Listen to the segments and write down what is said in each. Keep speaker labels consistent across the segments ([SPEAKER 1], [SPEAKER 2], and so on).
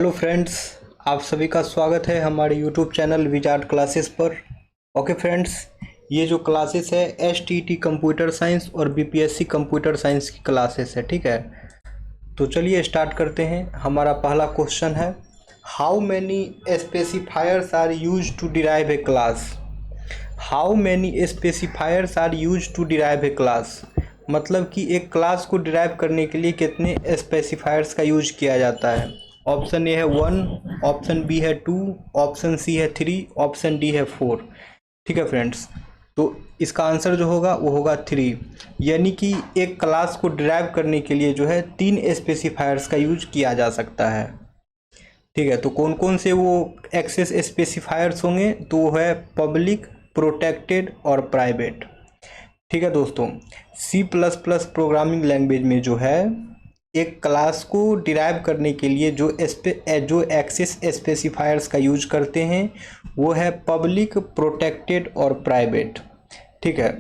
[SPEAKER 1] Hello friends, आप सभी का स्वागत है हमारे यूट्यूब चैनल विजार्ड क्लासेस पर। ओके फ्रेंड्स, ये जो क्लासेस है एसटीटी कंप्यूटर साइंस और बीपीएससी कंप्यूटर साइंस की क्लासेस है, ठीक है। तो चलिए स्टार्ट करते हैं। हमारा पहला क्वेश्चन है, how many specifiers are use to derive a class. How many specifiers are use to derive a class, मतलब कि एक क्लास को डिराइव करने के लिए कितने स्पेसिफायर्स का यूज किया जाता है। ऑप्शन ए है 1, ऑप्शन बी है 2, ऑप्शन सी है 3, ऑप्शन डी है 4। ठीक है फ्रेंड्स, तो इसका आंसर जो होगा वो होगा 3। यानी कि एक क्लास को डिराइव करने के लिए जो है 3 स्पेसिफायर्स का यूज किया जा सकता है। ठीक है, तो कौन कौन से वो एक्सेस स्पेसिफायर्स होंगे, तो वो है पब्लिक, प्रोटेक्टेड और प्राइवेट। ठीक है दोस्तों, C plus plus programming language में जो है एक क्लास को डिराइव करने के लिए जो एक्सेस स्पेसिफायर्स का यूज करते हैं वो है पब्लिक, प्रोटेक्टेड और प्राइवेट। ठीक है,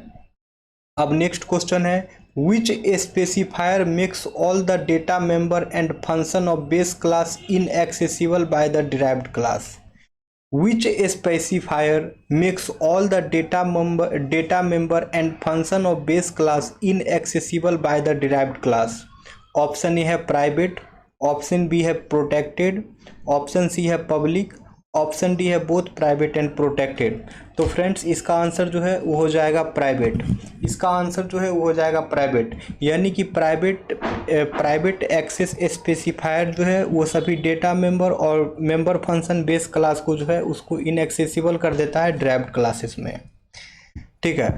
[SPEAKER 1] अब नेक्स्ट क्वेश्चन है, which specifier makes all the data member and function of base class inaccessible by the derived class. Which specifier makes all the data member and function of base class inaccessible by the derived class? Option A है private, option B है protected, option C है public, option D है both private and protected. तो friends इसका answer जो है वो हो जाएगा प्राइवेट। इसका आंसर जो है वो हो जाएगा प्राइवेट, यानी कि प्राइवेट एक्सेस स्पेसिफायर जो है वो सभी डेटा मेंबर और मेंबर फंक्शन बेस क्लास को जो है उसको इनएक्सेसिबल कर देता है ड्राइव्ड क्लासेस में। ठीक है,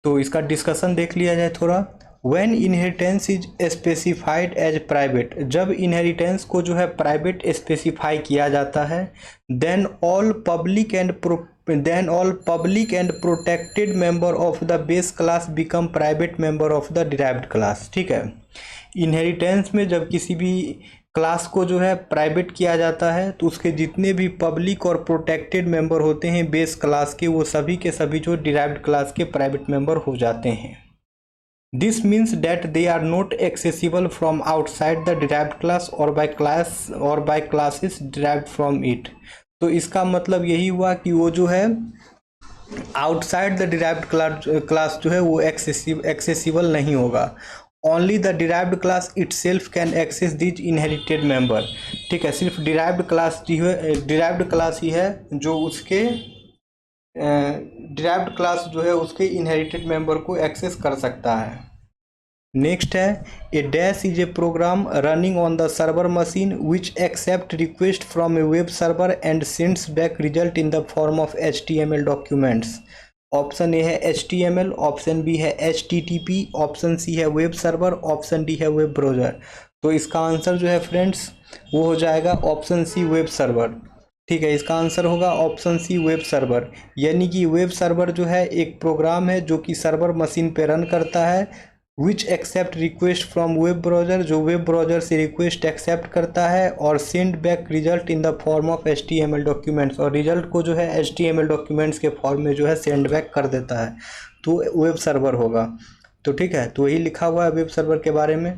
[SPEAKER 1] तो इसका डिस्कशन देख लिया जाए थोड़ा। When inheritance is specified as private, जब इनहेरिटेंस को जो है प्राइवेट स्पेसिफाई किया जाता है, then all public and protected member of the base class become private member of the derived class. ठीक है, इनहेरिटेंस में जब किसी भी क्लास को जो है प्राइवेट किया जाता है तो उसके जितने भी पब्लिक और प्रोटेक्टेड मेंबर होते हैं बेस क्लास के, वो सभी के सभी जो डिराइव्ड क्लास के प्राइवेट मेंबर हो जाते हैं। This means that they are not accessible from outside the derived class or by classes derived from it। तो इसका मतलब यही हुआ कि वो जो है आउटसाइड द डिराइव्ड क्लास जो है वो एक्सेसिबल नहीं होगा। Only the derived class itself can access these inherited member. ठीक है, सिर्फ डिराइव्ड क्लास ही है जो उसके डिराइव्ड क्लास जो है उसके इनहेरिटेड मेंबर को एक्सेस कर सकता है। नेक्स्ट है, A dash is a program running on the server machine which accept request from a web server and sends back result in the form of HTML documents. Option A है HTML, option B है HTTP, option C है web server, option D है web browser. तो इसका answer जो है friends वो हो जाएगा ऑप्शन सी वेब सर्वर। ठीक है, इसका आंसर होगा ऑप्शन सी वेब सर्वर। यानी कि वेब सर्वर जो है एक प्रोग्राम है जो कि सर्वर मशीन पे रन करता है, which accept request from web browser, जो वेब ब्राउज़र से रिक्वेस्ट एक्सेप्ट करता है और send back result in the form of HTML documents, और रिजल्ट को जो है HTML डॉक्यूमेंट्स के फॉर्म में जो है सेंड बैक कर देता है, तो वेब सर्वर होगा। तो ठीक है, तो यही लिखा हुआ है वेब सर्वर के बारे में।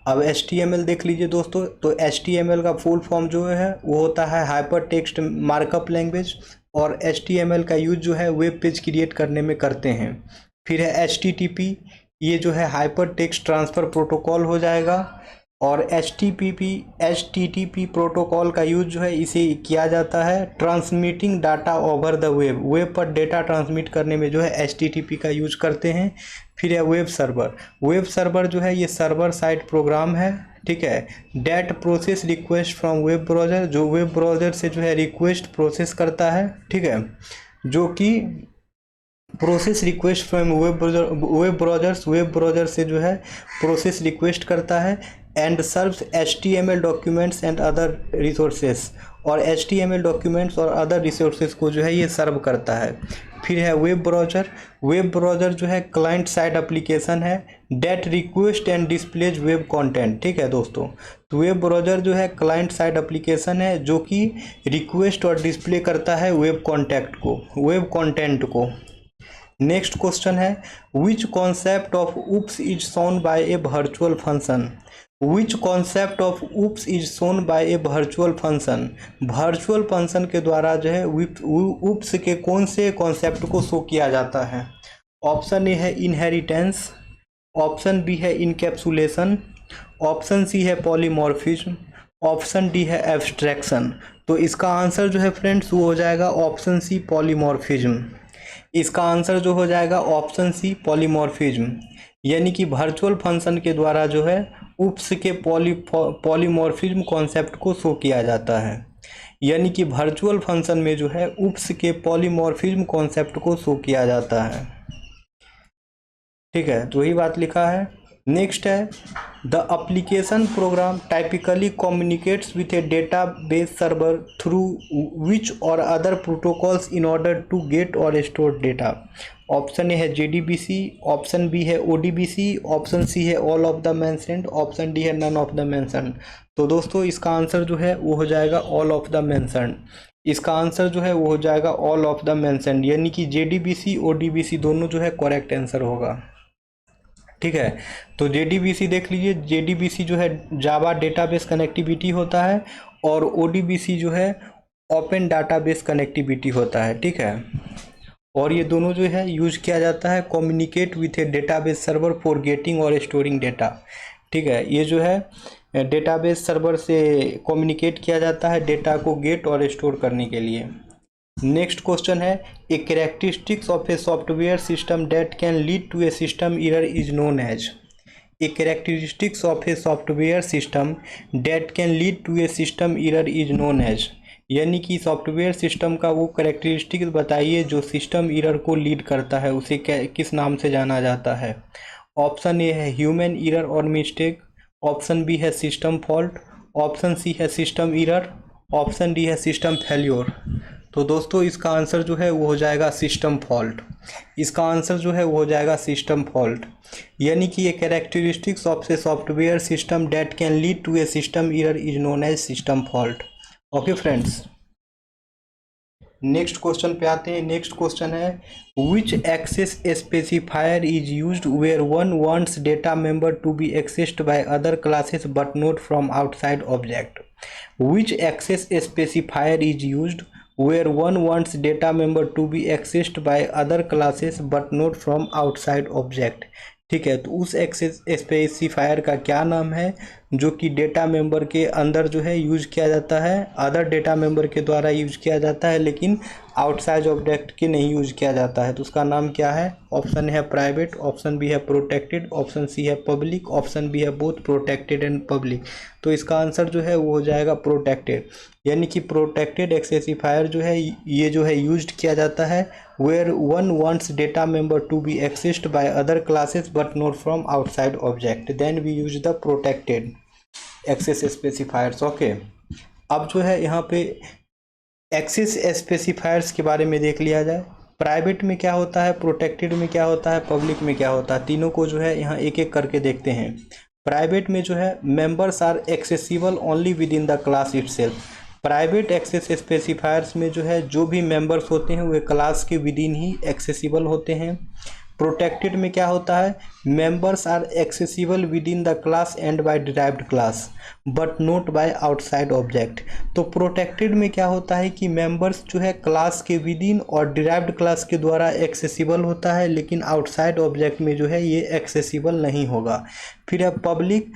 [SPEAKER 1] अब HTML देख लीजिए दोस्तों, तो HTML का फुल फॉर्म जो है वो होता है हाइपर टेक्स्ट मार्कअप लैंग्वेज, और HTML का यूज जो है वेब पेज क्रिएट करने में करते हैं। फिर है HTTP, ये जो है हाइपर टेक्स्ट ट्रांसफ़र प्रोटोकॉल हो जाएगा, और HTTP प्रोटोकॉल का यूज जो है इसे किया जाता है transmitting data over the web पर डेटा ट्रांसमिट करने में जो है HTTP का यूज करते हैं। फिर है वेब सर्वर जो है ये सर्वर साइड प्रोग्राम है। ठीक है, that process request from web browser, जो वेब ब्राउज़र से जो है रिक्वेस्ट प्रोसेस करता है। ठीक है, जो कि process request from web browser से जो है प्रोसेस रिक्वेस्ट करता है, and serves HTML documents and other resources, और HTML डॉक्यूमेंट्स और अदर रिसोर्सेज को जो है ये सर्व करता है। फिर है वेब ब्राउज़र जो है क्लाइंट साइड एप्लीकेशन है, that request and displays web content. ठीक है दोस्तों, तो वेब ब्राउज़र जो है क्लाइंट साइड एप्लीकेशन है जो कि रिक्वेस्ट और डिस्प्ले करता है वेब कंटेंट को। नेक्स्ट क्वेश्चन है, which concept of OOPs is shown by a virtual function. Which concept of OOPs is shown by a virtual function. Virtual function के द्वारा जो है ऊप्स के कौन से कॉन्सेप्ट को शो किया जाता है। ऑप्शन ए है इनहेरिटेंस, ऑप्शन बी है इनकैप्सुलेशन, ऑप्शन सी है पॉलीमॉर्फिज्म, ऑप्शन डी है एब्स्ट्रैक्शन। तो इसका आंसर जो है फ्रेंड्स वो हो जाएगा ऑप्शन सी पॉलीमॉर्फिज्म। इसका आंसर जो हो जाएगा ऑप्शन सी पॉलीमॉर्फिज्म, यानी कि वर्चुअल फंक्शन के द्वारा जो है ऊप्स के पॉलीमॉर्फिज्म कॉन्सेप्ट को शो किया जाता है। यानी कि वर्चुअल फंक्शन में जो है ऊप्स के पॉलीमॉर्फिज्म कॉन्सेप्ट को शो किया जाता है। ठीक है, तो वही बात लिखा है। नेक्स्ट है the application program typically communicates with a database server through which और other protocols in order to get और स्टोर डेटा। ऑप्शन ए है JDBC, ऑप्शन बी है ODBC, ऑप्शन सी है all of the mentioned, option D है none of the mentioned. तो दोस्तों इसका answer जो है वो हो जाएगा ऑल ऑफ द मेंशन्ड। इसका आंसर जो है वो हो जाएगा ऑल ऑफ द मेंशन्ड, यानी कि JDBC ODBC दोनों जो है करेक्ट आंसर होगा। ठीक है, तो JDBC देख लीजिए, JDBC जो है जावा डेटाबेस कनेक्टिविटी होता है और ODBC जो है ओपन डाटाबेस कनेक्टिविटी होता है। ठीक है, और ये दोनों जो है यूज किया जाता है communicate with a database server for getting और स्टोरिंग डेटा। ठीक है, ये जो है डेटाबेस सर्वर से कम्युनिकेट किया जाता है डेटा को गेट और स्टोर करने के लिए। नेक्स्ट क्वेश्चन है a characteristics of a software system that can lead to a system error is known as. A characteristics of a software system that can lead to a system error is known as, यानी कि software system का वो characteristics बताइए जो system error को lead करता है, उसे किस नाम से जाना जाता है। ऑप्शन ए है ह्यूमन एरर और मिस्टेक, ऑप्शन बी है सिस्टम फॉल्ट, ऑप्शन सी है सिस्टम एरर, ऑप्शन डी है सिस्टम फेल्योर। तो दोस्तों इसका आंसर जो है वो हो जाएगा सिस्टम फॉल्ट। इसका आंसर जो है वो हो जाएगा सिस्टम फॉल्ट, यानी कि ये characteristics of a software system that can lead to a system error is known as system fault. Okay friends, next question पे आते हैं। नेक्स्ट क्वेश्चन है which access specifier is used where one wants data member to be accessed by other classes but not from outside object. Which access specifier is used where one wants data member to be accessed by other classes but not from outside object। ठीक है, तो उस access specifier का क्या नाम है जो कि डेटा मेंबर के अंदर जो है यूज किया जाता है, अदर डेटा मेंबर के द्वारा यूज किया जाता है लेकिन आउटसाइड ऑब्जेक्ट के नहीं यूज किया जाता है। तो उसका नाम क्या है। ऑप्शन है प्राइवेट, ऑप्शन बी है प्रोटेक्टेड, ऑप्शन सी है पब्लिक, ऑप्शन बी है बोथ प्रोटेक्टेड एंड पब्लिक। तो इसका आंसर जो है वो हो जाएगा प्रोटेक्टेड, यानी कि प्रोटेक्टेड एक्सेसिफायर जो है ये जो है यूज्ड किया जाता है where one wants data member to be accessed by other classes but not from outside object, then we use the protected access specifiers. Okay, अब जो है यहाँ पे एक्सेस स्पेसिफायर्स के बारे में देख लिया जाए। प्राइवेट में क्या होता है, प्रोटेक्टेड में क्या होता है, पब्लिक में क्या होता है, तीनों को जो है यहाँ एक एक करके देखते हैं। प्राइवेट में जो है members are accessible only within the class itself. Private access specifiers में जो है जो भी मेंबर्स होते हैं वे क्लास के विद इन ही एक्सेसिबल होते हैं। प्रोटेक्टेड में क्या होता है, members are accessible within the class and by derived class but not by outside object. तो प्रोटेक्टेड में क्या होता है कि मेंबर्स जो है क्लास के विद इन और डिराइव्ड क्लास के द्वारा एक्सेसिबल होता है लेकिन आउटसाइड ऑब्जेक्ट में जो है ये एक्सेसिबल नहीं होगा। फिर है पब्लिक,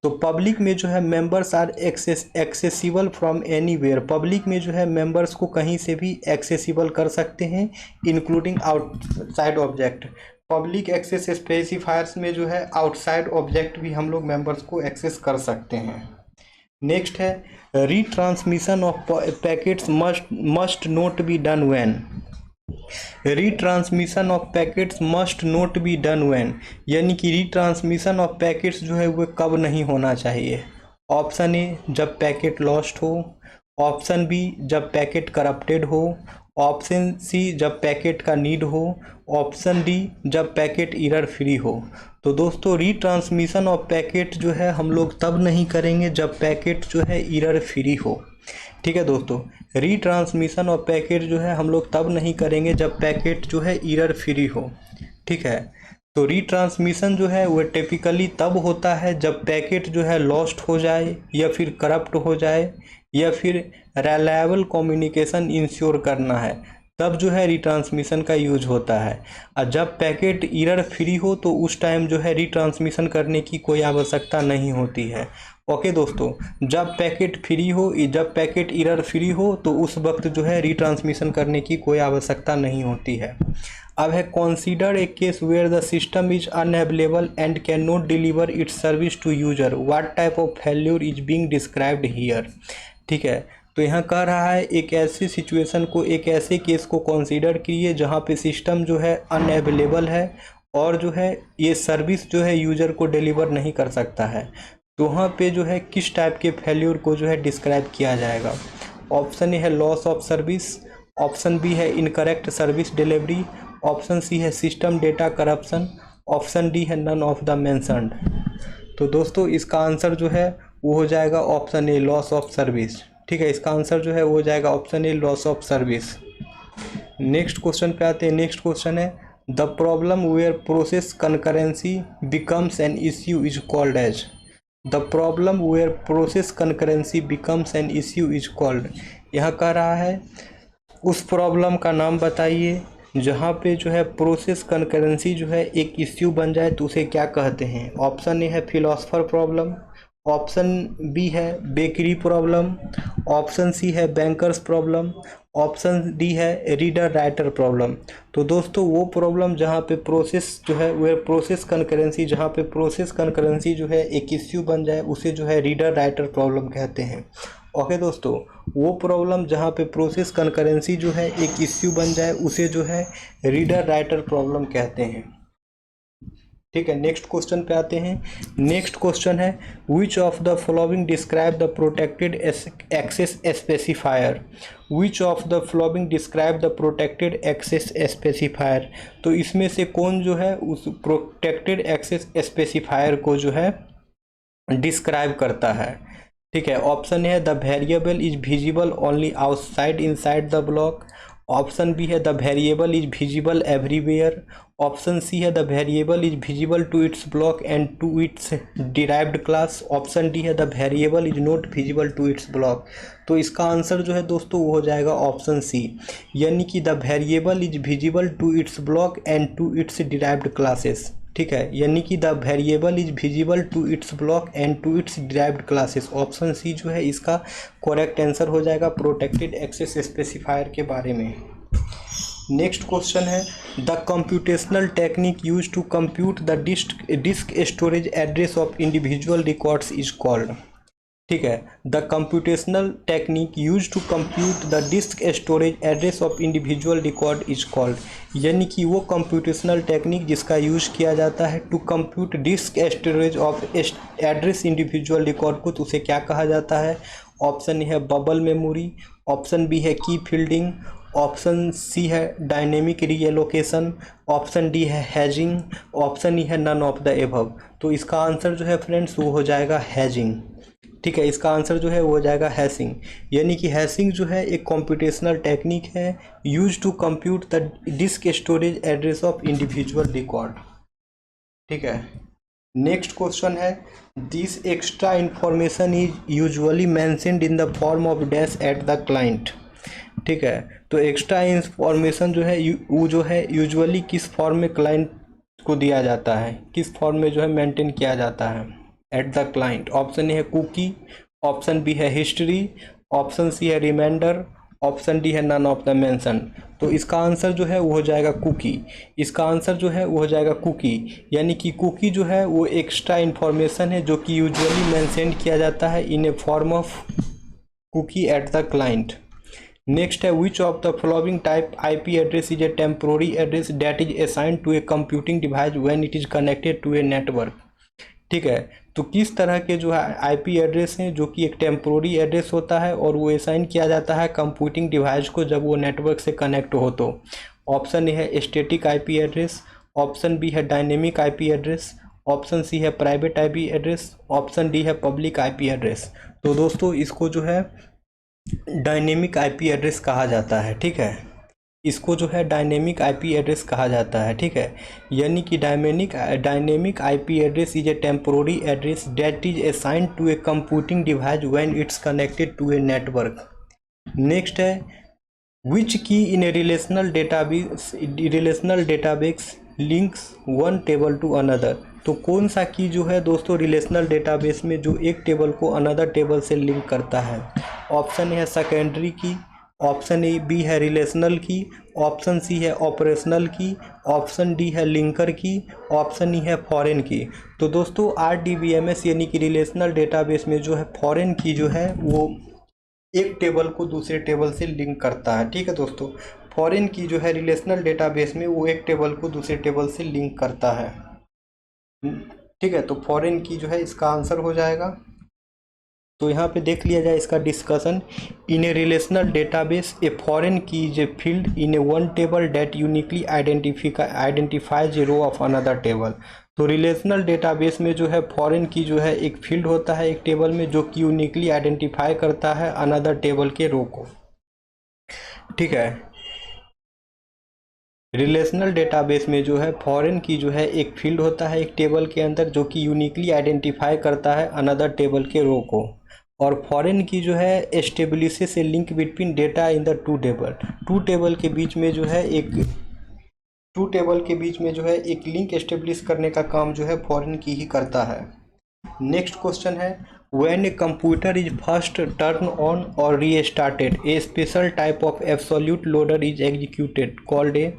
[SPEAKER 1] तो पब्लिक में जो है members are accessible from anywhere. Public में जो है मेंबर्स को कहीं से भी एक्सेसिबल कर सकते हैं including outside object. Public access specifiers में जो है आउटसाइड ऑब्जेक्ट भी हम लोग मेंबर्स को एक्सेस कर सकते हैं। नेक्स्ट है retransmission of packets must not be done when. Retransmission of packets must not be done when, यानी कि रीट्रांसमिशन ऑफ पैकेट्स जो है वो कब नहीं होना चाहिए। ऑप्शन ए जब पैकेट लॉस्ट हो, ऑप्शन बी जब पैकेट करप्टेड हो, ऑप्शन सी जब पैकेट का नीड हो, ऑप्शन डी जब पैकेट एरर फ्री हो। तो दोस्तों रीट्रांसमिशन ऑफ पैकेट जो है हम लोग तब नहीं करेंगे जब पैकेट जो है एरर फ्री हो। ठीक है दोस्तों, रीट्रांसमिशन ऑफ पैकेट जो है हम लोग तब नहीं करेंगे जब पैकेट जो है एरर फ्री हो। ठीक है, तो रीट्रांसमिशन जो है वो टिपिकली तब होता है जब पैकेट जो है लॉस्ट हो जाए या फिर करप्ट हो जाए या फिर रिलायबल कम्युनिकेशन इंश्योर करना है, तब जो है रीट्रांसमिशन का यूज होता है। और जब पैकेट एरर फ्री हो तो उस टाइम जो है रीट्रांसमिशन करने की कोई आवश्यकता नहीं होती है। ओके दोस्तों, जब पैकेट फ्री हो, जब पैकेट एरर फ्री हो तो उस वक्त जो है रीट्रांसमिशन करने की कोई आवश्यकता नहीं होती है। अब है consider a case where the system is unavailable and can not deliver its service to user, what type of failure is being described here. ठीक है, तो यहाँ कह रहा है एक ऐसी सिचुएशन को, एक ऐसे केस को कंसीडर कीजिए जहाँ पे सिस्टम जो है अनअवेलेबल है और जो है ये सर्विस जो है यूजर को डिलीवर नहीं कर सकता है। तो वहाँ पे जो है किस टाइप के फेल्यूर को जो है डिस्क्राइब किया जाएगा। ऑप्शन ए है loss of service, option B है incorrect service delivery, option C है system data corruption, option D है नन ऑफ द मेंशन्ड। तो दोस्तों इसका आंसर जो है वो हो जाएगा option A loss of service. ठीक है, इसका आंसर जो है वो हो जाएगा option A loss of service. Next question पे आते हैं। नेक्स्ट क्वेश्चन है the problem where process concurrency becomes an issue is called as. The problem where process concurrency becomes an issue is called. यहाँ कह रहा है उस प्रॉब्लम का नाम बताइए जहाँ पे जो है प्रोसेस कंकरेंसी जो है एक इश्यू बन जाए तो उसे क्या कहते हैं। ऑप्शन ए है फिलोसफर प्रॉब्लम, ऑप्शन बी है बेकरी प्रॉब्लम, ऑप्शन सी है बैंकर्स प्रॉब्लम, ऑप्शन डी है रीडर राइटर प्रॉब्लम। तो दोस्तों वो प्रॉब्लम जहाँ पे प्रोसेस जो है वो प्रोसेस कंकरेंसी, जहाँ पे प्रोसेस कंकरेंसी जो है एक इश्यू बन जाए उसे जो है रीडर राइटर प्रॉब्लम कहते हैं। ओके दोस्तों, वो प्रॉब्लम जहाँ पे प्रोसेस कंकरेंसी जो है एक इश्यू बन जाए उसे जो है रीडर राइटर प्रॉब्लम कहते हैं। ठीक है, नेक्स्ट क्वेश्चन पे आते हैं। नेक्स्ट क्वेश्चन है which of the following describe the protected access specifier. Which of the following describe the protected access specifier. तो इसमें से कौन जो है उस प्रोटेक्टेड एक्सेस स्पेसिफायर को जो है डिस्क्राइब करता है। ठीक है, ऑप्शन है the variable is visible only outside inside the block, option B है the variable is visible everywhere, option C है the variable is visible to its block and to its derived class, option D है the variable is not visible to its block. तो इसका answer जो है दोस्तों वो हो जाएगा ऑप्शन सी, यानी कि the variable is visible to its block and to its derived classes. ठीक है, यानी कि the variable is visible to its block and to its derived classes. Option C जो है इसका करेक्ट आंसर हो जाएगा प्रोटेक्टेड एक्सेस स्पेसिफायर के बारे में। नेक्स्ट क्वेश्चन है the computational technique use to compute the disk storage address of individual records is called. ठीक है, the computational technique use to compute the disk storage address of individual record is called, यानी कि वो computational technique जिसका use किया जाता है to compute disk storage of address individual record को, तो उसे क्या कहा जाता है। ऑप्शन ए है बबल मेमोरी, ऑप्शन बी है की फील्डिंग, ऑप्शन सी है डायनेमिक रीएलोकेशन, ऑप्शन डी है हैजिंग, ऑप्शन ई है नन ऑफ द एबव। तो इसका आंसर जो है फ्रेंड्स वो हो जाएगा हैजिंग। ठीक है, इसका आंसर जो है वो हो जाएगा हैशिंग, यानी कि हैशिंग जो है एक कंप्यूटेशनल टेक्निक है use to compute the disk storage address of individual record. ठीक है, नेक्स्ट क्वेश्चन है this extra information is usually mentioned in the form of dash at the client. ठीक है, तो एक्स्ट्रा इंफॉर्मेशन जो है वो जो है यूजुअली किस फॉर्म में क्लाइंट को दिया जाता है, किस फॉर्म में जो है मेंटेन किया जाता है eight the client. Option A है कुकी, ऑप्शन बी है हिस्ट्री, ऑप्शन सी है रिमाइंडर, ऑप्शन डी है नन ऑफ द मेंशन। तो इसका आंसर जो है वो हो जाएगा कुकी। इसका आंसर जो है वो हो जाएगा कुकी, यानी कि कुकी जो है वो एक्स्ट्रा इंफॉर्मेशन है जो कि यूजुअली मेंशन किया जाता है in a form of cookie at the client. Next है which of the following type IP address is a temporary address that is assigned to a computing device when it is connected to a network. ठीक है, तो किस तरह के जो है IP address हैं जो कि एक टेम्पोररी एड्रेस होता है और वो असाइन किया जाता है कंप्यूटिंग डिवाइस को जब वो नेटवर्क से कनेक्ट हो। तो ऑप्शन ए है static IP address, option B है dynamic IP address, option C है private IP address, option D है पब्लिक आईपी एड्रेस। तो दोस्तों इसको जो है डायनेमिक आईपी एड्रेस कहा जाता है। ठीक है, इसको जो है डायनेमिक आईपी एड्रेस कहा जाता है। ठीक है, यानी कि dynamic IP address is a temporary address that is assigned to a computing device when it's connected to a network. Next है which key in a relational database links one table to another. तो कौन सा की जो है दोस्तों relational database में जो एक टेबल को अनदर टेबल से लिंक करता है। ऑप्शन ए है सेकेंडरी की, ऑप्शन ए बी है रिलेशनल की, ऑप्शन सी है ऑपरेशनल की, ऑप्शन डी है लिंकर की, ऑप्शन ई है फॉरेन की। तो दोस्तों RDBMS यानी कि रिलेशनल डेटाबेस में जो है फॉरेन की जो है वो एक टेबल को दूसरे टेबल से लिंक करता है। ठीक है दोस्तों, फॉरेन की जो है रिलेशनल डेटाबेस में वो एक टेबल को दूसरे टेबल से लिंक करता है। ठीक है, तो फॉरेन की जो है इसका आंसर हो जाएगा। तो यहाँ पे देख लिया जाए इसका discussion. In a relational database a foreign key is a field in a one table that uniquely identifies a row of another table. तो रिलेशनल डेटाबेस में जो है फॉरेन की जो है एक फील्ड होता है एक टेबल में जो कि यूनिकली आइडेंटिफाई करता है अनदर टेबल के रो को। ठीक है, रिलेशनल डेटाबेस में जो है फॉरेन की जो है एक फील्ड होता है एक टेबल के अंदर जो कि यूनिकली आइडेंटिफाई करता है अनदर टेबल के रो को। और फॉरेन की जो है establishes A link between data in the two table के बीच में जो है एक लिंक एस्टेब्लिश करने का काम जो है फॉरेन की ही करता है। नेक्स्ट क्वेश्चन है when a computer is first turn on और restarted a special type of absolute loader is executed called a.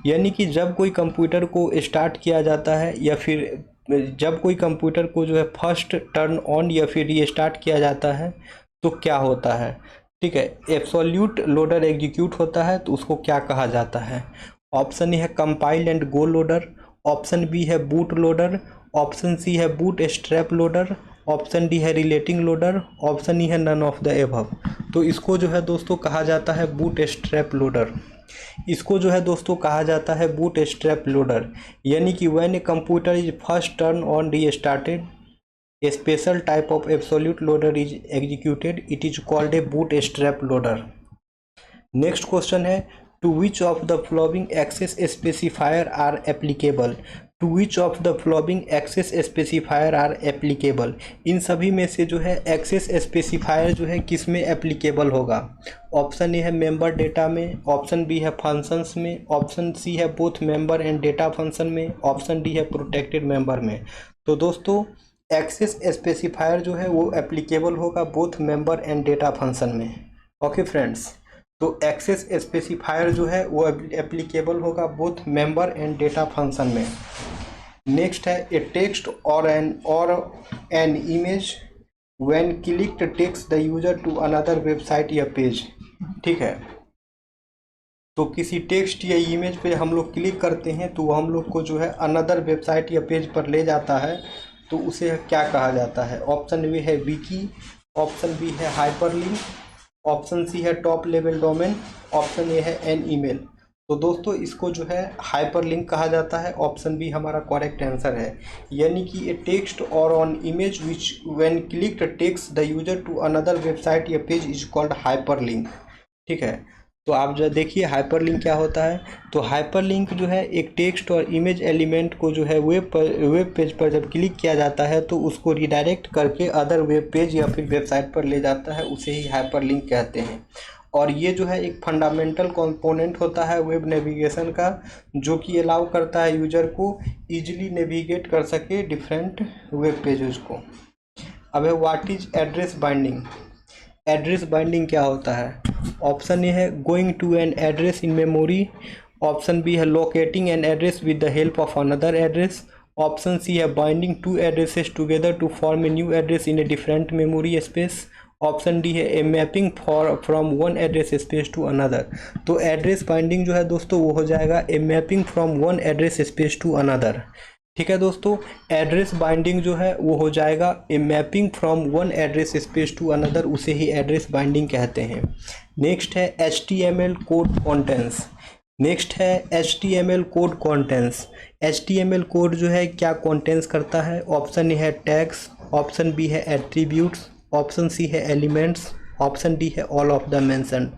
[SPEAKER 1] यानी कि जब कोई कंप्यूटर को स्टार्ट किया जाता है या फिर जब कोई कंप्यूटर को जो है फर्स्ट टर्न ऑन या फिर रीस्टार्ट किया जाता है तो क्या होता है। ठीक है, एब्सोल्यूट लोडर एग्जीक्यूट होता है तो उसको क्या कहा जाता है। ऑप्शन ए है compile and go loader, option B है बूट लोडर, ऑप्शन सी है boot strap loader, option D है रिलेटिंग लोडर, ऑप्शन ई है नन ऑफ द एबव। तो इसको जो है दोस्तों कहा जाता है बूट स्ट्रैप लोडर। इसको जो है दोस्तों कहा जाता है बूट स्ट्रैप लोडर। यानी कि when a computer is first turn on restarted a special type of absolute loader is executed it is called a boot strap loader. Next question है to which of the following access specifier are applicable. To which of the following access specifier are applicable. इन सभी में से जो है access specifier जो है किस में एप्लीकेबल होगा। ऑप्शन ए है मेंबर डेटा में, ऑप्शन बी है फंक्शंस में, ऑप्शन सी है both member and data function में, ऑप्शन डी है प्रोटेक्टेड मेंबर में। तो दोस्तों एक्सेस स्पेसिफायर जो है वो एप्लीकेबल होगा both member and data function में। ओके फ्रेंड्स, तो एक्सेस स्पेसिफायर जो है वो एप्लीकेबल होगा both member and data function में। नेक्स्ट है ए टेक्स्ट और an image when clicked takes the user to another website या पेज। ठीक है, तो किसी टेक्स्ट या इमेज पे हम लोग क्लिक करते हैं तो हम लोग को जो है अनदर वेबसाइट या पेज पर ले जाता है तो उसे क्या कहा जाता है। ऑप्शन ए है विकी, ऑप्शन बी है हाइपरलिंक, ऑप्शन सी है top level domain, option A है एन ईमेल। तो दोस्तों इसको जो है हाइपरलिंक कहा जाता है। ऑप्शन बी हमारा करेक्ट आंसर है। यानी कि ए टेक्स्ट और an image which when clicked takes the user to another website या पेज इज कॉल्ड हाइपरलिंक। ठीक है, तो आप जो देखिए हाइपरलिंक क्या होता है। तो हाइपरलिंक जो है एक टेक्स्ट और इमेज एलिमेंट को जो है वेब पेज पर जब क्लिक किया जाता है तो उसको रिडायरेक्ट करके अदर वेब पेज या फिर वेबसाइट पर ले जाता है, उसे ही हाइपरलिंक कहते हैं। और ये जो है एक फंडामेंटल कंपोनेंट होता है वेब नेविगेशन का, जो कि अलाउ करता है यूजर को इजीली नेविगेट कर सके डिफरेंट वेब पेजेस को। अब है what is address binding. Address binding क्या होता है। ऑप्शन ए है going to an address in memory, option B है locating an address with the help of another address, option C है binding two addresses together to form a new address in a different memory space, option D है a mapping from one address space to another. तो address binding जो है दोस्तों वो हो जाएगा a mapping from one address space to another. ठीक है दोस्तों, एड्रेस बाइंडिंग जो है वो हो जाएगा a mapping from one address space to another, उसे ही एड्रेस बाइंडिंग कहते हैं। नेक्स्ट है HTML कोड कॉन्टेंट्स। नेक्स्ट है HTML code contents. HTML code जो है क्या कॉन्टेंट्स करता है। ऑप्शन ए है टैग्स, ऑप्शन बी है एट्रीब्यूट्स, ऑप्शन सी है एलिमेंट्स, ऑप्शन डी है ऑल ऑफ द मेंशन्ड।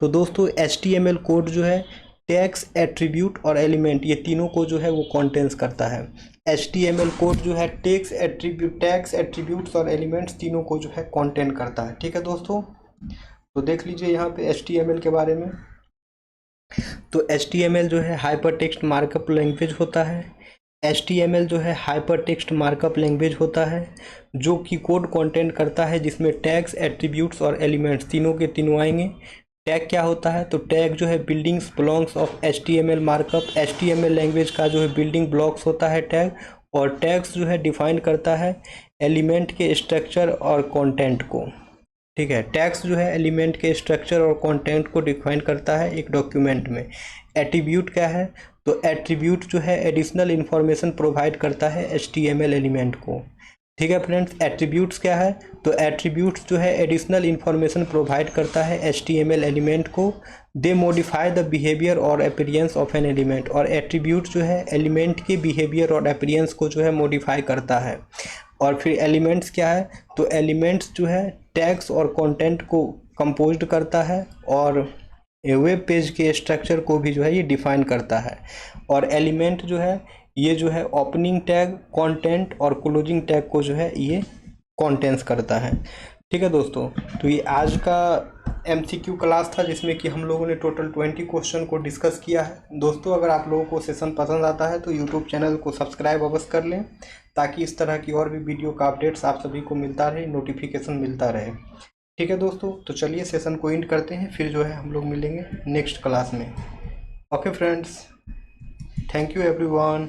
[SPEAKER 1] तो दोस्तों HTML कोड जो है टैग्स, एट्रीब्यूट और एलिमेंट, ये तीनों को जो है वो कंटेन्स करता है। HTML कोड जो है टैग्स, एट्रीब्यूट्स और एलिमेंट्स तीनों को जो है कंटेन करता है। ठीक है दोस्तों, तो देख लीजिए यहाँ पे HTML के बारे में। तो HTML जो है हाइपर टेक्स्ट मार्कअप लैंग्वेज होता है। HTML जो है हाइपर टेक्स्ट मार्कअप लैंग्वेज होता है जो कि कोड कंटेंट करता है, जिसमें टैग्स, एट्रीब्यूट्स और एलिमेंट्स तीनों के तीनों आएंगे। टैग क्या होता है? तो टैग जो है buildings blocks of HTML markup, HTML language का जो है बिल्डिंग ब्लॉक्स होता है टैग। और टैग्स जो है डिफाइन करता है एलिमेंट के स्ट्रक्चर और कंटेंट को। ठीक है, टैग्स जो है एलिमेंट के स्ट्रक्चर और कंटेंट को डिफाइन करता है एक डॉक्यूमेंट में। एट्रीब्यूट क्या है? तो एट्रीब्यूट जो है एडिशनल इंफॉर्मेशन प्रोवाइड करता है HTML एलिमेंट को। ठीक है फ्रेंड्स, एट्रीब्यूट्स क्या है? तो एट्रीब्यूट्स जो है एडिशनल इंफॉर्मेशन प्रोवाइड करता है HTML एलिमेंट को। दे मॉडिफाई द बिहेवियर और अपीयरेंस ऑफ एन एलिमेंट, और एट्रीब्यूट जो है एलिमेंट के बिहेवियर और अपीयरेंस को जो है मॉडिफाई करता है। और फिर एलिमेंट्स क्या है? तो एलिमेंट्स जो है टैग्स और कंटेंट को कंपोज्ड करता है और वेब पेज के स्ट्रक्चर को भी जो है ये डिफाइन करता है। और एलिमेंट जो है ये जो है ओपनिंग टैग, कंटेंट और क्लोजिंग टैग को जो है ये कंटेंस करता है। ठीक है दोस्तों, तो ये आज का MCQ क्लास था जिसमें कि हम लोगों ने टोटल 20 क्वेश्चन को डिस्कस किया है। दोस्तों, अगर आप लोगों को सेशन पसंद आता है तो यूट्यूब चैनल को सब्सक्राइब अवश्य कर लें, ताकि इस तरह की और भी वीडियो का अपडेट्स आप सभी को मिलता रहे, नोटिफिकेशन मिलता रहे। ठीक है दोस्तों, तो चलिए सेशन को एंड करते हैं, फिर जो है हम लोग मिलेंगे नेक्स्ट क्लास में। Okay friends, thank you everyone.